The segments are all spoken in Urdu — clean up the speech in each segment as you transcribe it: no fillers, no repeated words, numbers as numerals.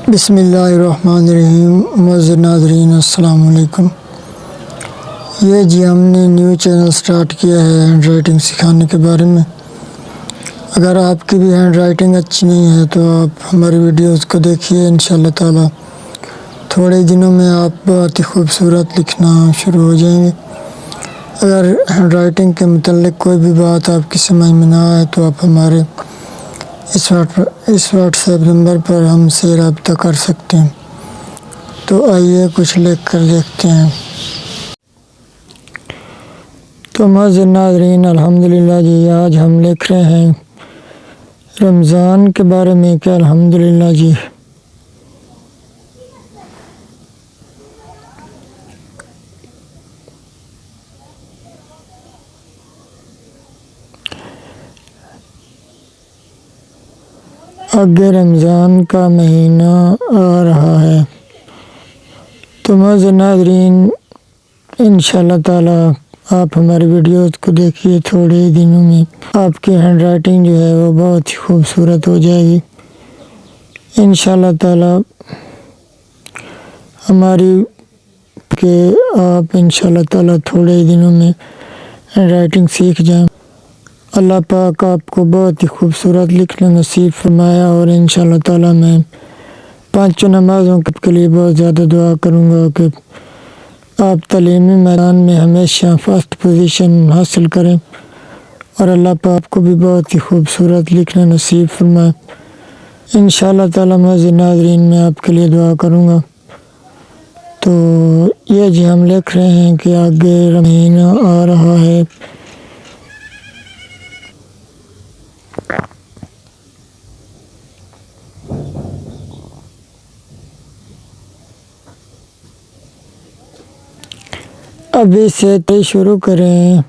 بسم اللہ الرحمن الرحیم۔ معزز ناظرین السلام علیکم۔ یہ ہم نے نیو چینل سٹارٹ کیا ہے ہینڈ رائٹنگ سکھانے کے بارے میں۔ اگر آپ کی بھی ہینڈ رائٹنگ اچھی نہیں ہے تو آپ ہماری ویڈیوز کو دیکھیے، انشاءاللہ تعالی تھوڑے دنوں میں آپ بہت ہی خوبصورت لکھنا شروع ہو جائیں گے۔ اگر ہینڈ رائٹنگ کے متعلق کوئی بھی بات آپ کی سمجھ میں نہ آئے تو آپ ہمارے اس واٹس ایپ نمبر پر ہم سے رابطہ کر سکتے ہیں۔ تو آئیے کچھ لکھ کر دیکھتے ہیں۔ تو معزز ناظرین الحمدللہ جی، آج ہم لکھ رہے ہیں رمضان کے بارے میں کہ الحمدللہ جی آگے رمضان کا مہینہ آ رہا ہے۔ تو معزز ناظرین انشاءاللہ تعالی آپ ہماری ویڈیوز کو دیکھیے، تھوڑے دنوں میں آپ کی ہینڈ رائٹنگ جو ہے وہ بہت ہی خوبصورت ہو جائے گی انشاءاللہ تعالی۔ ہماری کہ آپ انشاءاللہ تعالی تھوڑے دنوں میں ہینڈ رائٹنگ سیکھ جائیں۔ اللہ پاک آپ کو بہت ہی خوبصورت لکھنا نصیب فرمایا، اور انشاءاللہ تعالی میں 5 نمازوں کے لیے بہت زیادہ دعا کروں گا کہ آپ تعلیمی میدان میں ہمیشہ فرسٹ پوزیشن حاصل کریں، اور اللہ پاک کو بھی بہت ہی خوبصورت لکھنا نصیب فرمائے انشاءاللہ تعالی۔ معزز ناظرین میں آپ کے لیے دعا کروں گا۔ تو یہ جی ہم لکھ رہے ہیں کہ آگے مہینہ آ رہا ہے۔ ابھی سے شروع کریں۔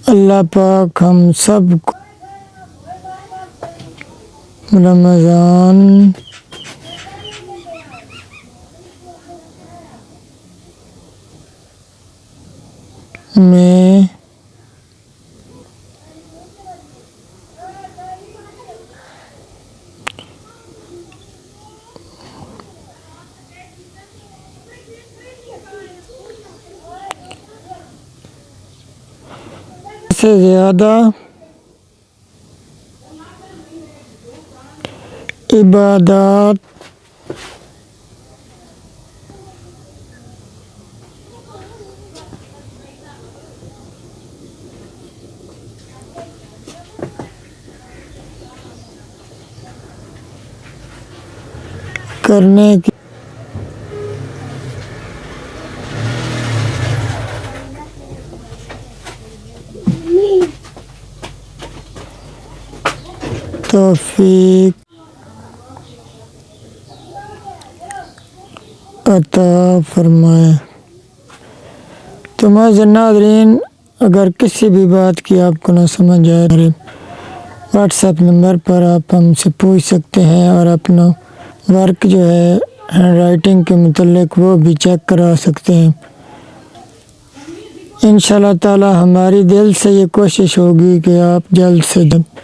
اللہ پاک ہم سب کو رمضان میں سے زیادہ عبادات کرنے کی توفیق عطا فرمائے۔ تو معزز ناظرین اگر کسی بھی بات کی آپ کو نہ سمجھ آئے، ہمارے واٹس ایپ نمبر پر آپ ہم سے پوچھ سکتے ہیں، اور اپنا ورک جو ہے ہینڈ رائٹنگ کے متعلق وہ بھی چیک کرا سکتے ہیں انشاءاللہ تعالی۔ ہماری دل سے یہ کوشش ہوگی کہ آپ جلد سے جلد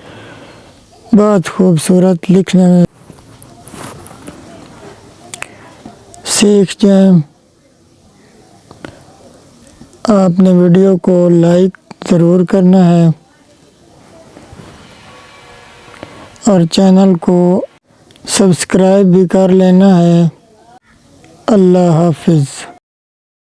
بہت خوبصورت لکھنا سیکھ جائیں۔ آپ نے ویڈیو کو لائک ضرور کرنا ہے، اور چینل کو سبسکرائب بھی کر لینا ہے۔ اللہ حافظ۔